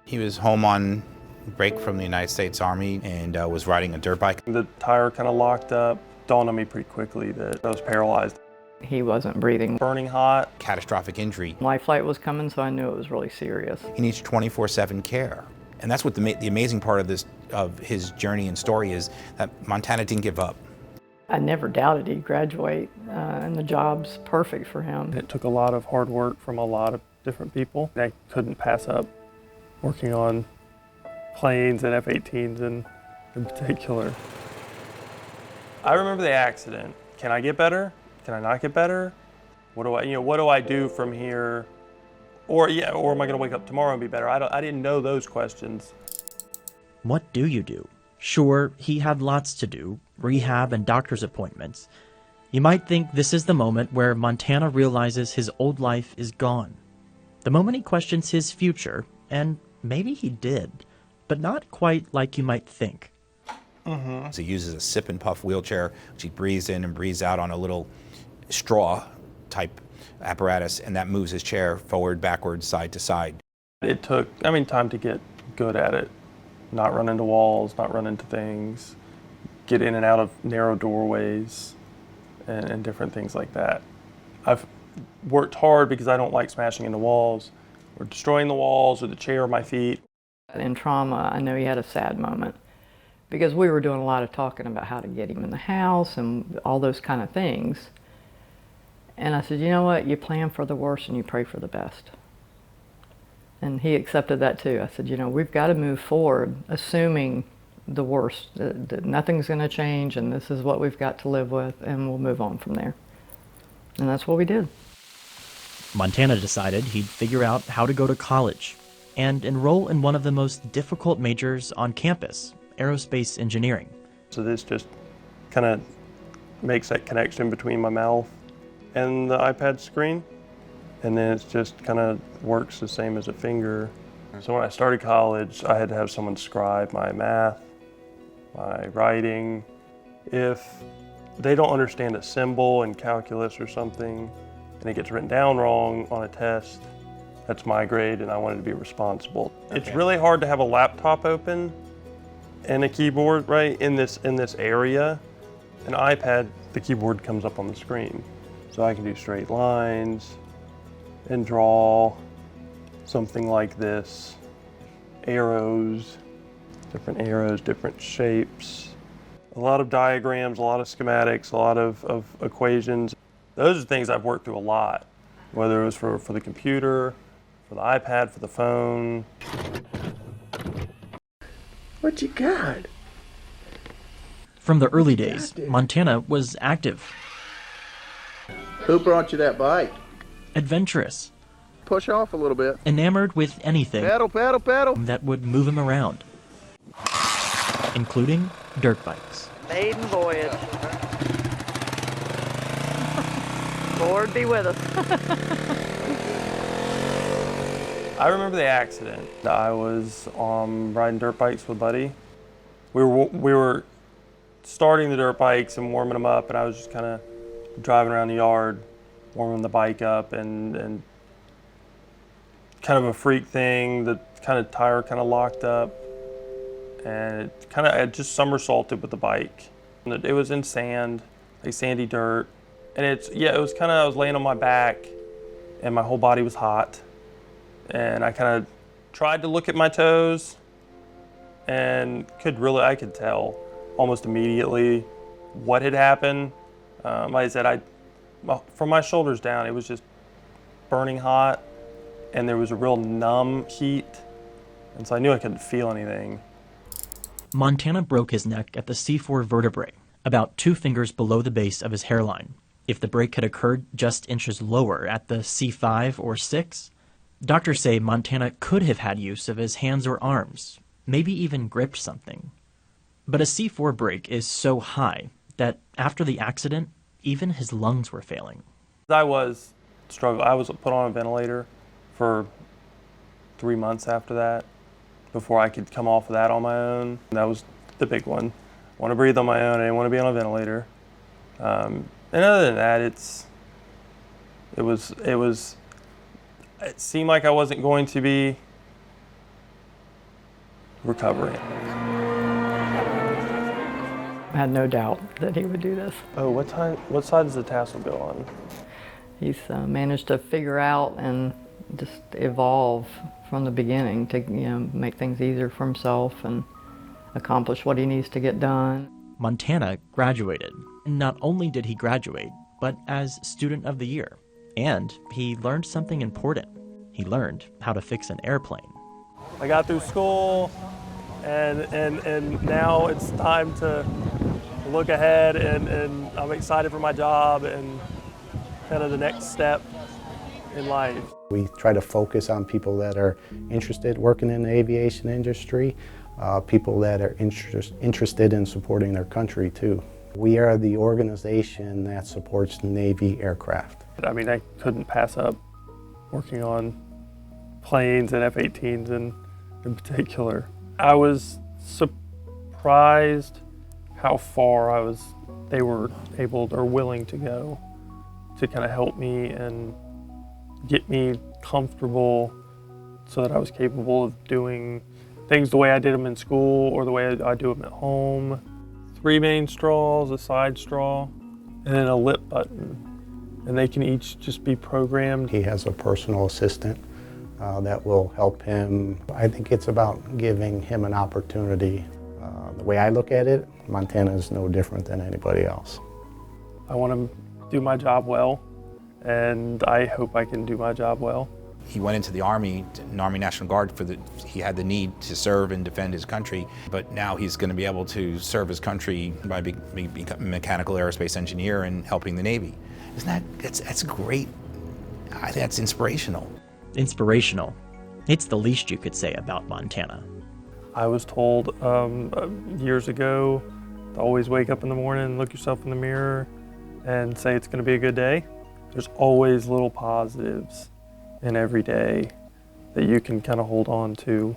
He was home on break from the United States Army and was riding a dirt bike. The tire kind of locked up. Dawned on me pretty quickly that I was paralyzed. He wasn't breathing. Burning hot. Catastrophic injury. Life flight was coming, so I knew it was really serious. He needs 24/7 care. And that's what the amazing part of his journey and story is, that Montana didn't give up. I never doubted he'd graduate, and the job's perfect for him. It took a lot of hard work from a lot of different people. I couldn't pass up working on planes and F-18s in particular. I remember the accident. Can I get better? Can I not get better? What do I do from here? Or am I going to wake up tomorrow and be better? I didn't know those questions. What do you do? Sure, he had lots to do, rehab and doctor's appointments. You might think this is the moment where Montana realizes his old life is gone. The moment he questions his future, and maybe he did, but not quite like you might think. So he uses a sip and puff wheelchair, which he breathes in and breathes out on a little straw type apparatus, and that moves his chair forward, backwards, side to side. It took, time to get good at it. Not run into walls, not run into things, get in and out of narrow doorways, and different things like that. I've worked hard because I don't like smashing into walls or destroying the walls or the chair or my feet. In trauma, I know he had a sad moment because we were doing a lot of talking about how to get him in the house and all those kind of things. And I said, you know what, you plan for the worst and you pray for the best. And he accepted that too. I said, we've got to move forward, assuming the worst, that nothing's going to change and this is what we've got to live with, and we'll move on from there. And that's what we did. Montana decided he'd figure out how to go to college and enroll in one of the most difficult majors on campus, aerospace engineering. So this just kind of makes that connection between my mouth and the iPad screen. And then it just kind of works the same as a finger. So when I started college, I had to have someone scribe my math, my writing. If they don't understand a symbol in calculus or something, and it gets written down wrong on a test, that's my grade, and I wanted to be responsible. Okay. It's really hard to have a laptop open and a keyboard right in this area. An iPad, the keyboard comes up on the screen. So I can do straight lines and draw something like this. Arrows, different shapes. A lot of diagrams, a lot of schematics, a lot of equations. Those are things I've worked through a lot, whether it was for the computer, for the iPad, for the phone. What you got? From the early days, Montana was active, Who brought you that bike? adventurous, Push off a little bit. enamored with anything Pedal, pedal, pedal. that would move him around, including dirt bikes. Maiden voyage. Lord be with us. I remember the accident. I was riding dirt bikes with a buddy. We were starting the dirt bikes and warming them up, and I was just kind of driving around the yard, warming the bike up, and kind of a freak thing. The kind of tire kind of locked up, and I just somersaulted with the bike. And it was in sand, like sandy dirt, and it was kind of, I was laying on my back, and my whole body was hot. And I kind of tried to look at my toes and I could tell almost immediately what had happened. Like I said, from my shoulders down, it was just burning hot, and there was a real numb heat. And so I knew I couldn't feel anything. Montana broke his neck at the C4 vertebrae, about 2 fingers below the base of his hairline. If the break had occurred just inches lower at the C5 or 6, doctors say Montana could have had use of his hands or arms, maybe even gripped something. But a C4 break is so high that after the accident, even his lungs were failing. I was struggling. I was put on a ventilator for 3 months after that before I could come off of that on my own. And that was the big one. I want to breathe on my own. I didn't want to be on a ventilator. And other than that, it seemed like I wasn't going to be recovering. I had no doubt that he would do this. Oh, what side does the tassel go on? He's managed to figure out and just evolve from the beginning to make things easier for himself and accomplish what he needs to get done. Montana graduated. Not only did he graduate, but as Student of the Year. And he learned something important. He learned how to fix an airplane. I got through school, and now it's time to look ahead, and I'm excited for my job and kind of the next step in life. We try to focus on people that are interested working in the aviation industry, people that are interested in supporting their country too. We are the organization that supports Navy aircraft. I mean, I couldn't pass up working on planes and F-18s in particular. I was surprised how far they were able or willing to go to kind of help me and get me comfortable so that I was capable of doing things the way I did them in school or the way I do them at home. 3 main straws, a side straw, and then a lip button. And they can each just be programmed. He has a personal assistant that will help him. I think it's about giving him an opportunity. The way I look at it, Montana is no different than anybody else. I want to do my job well, and I hope I can do my job well. He went into the Army, National Guard, he had the need to serve and defend his country, but now he's going to be able to serve his country by becoming a mechanical aerospace engineer and helping the Navy. That's great. I think that's inspirational. Inspirational. It's the least you could say about Montana. I was told years ago to always wake up in the morning and look yourself in the mirror and say it's going to be a good day. There's always little positives in every day that you can kind of hold on to.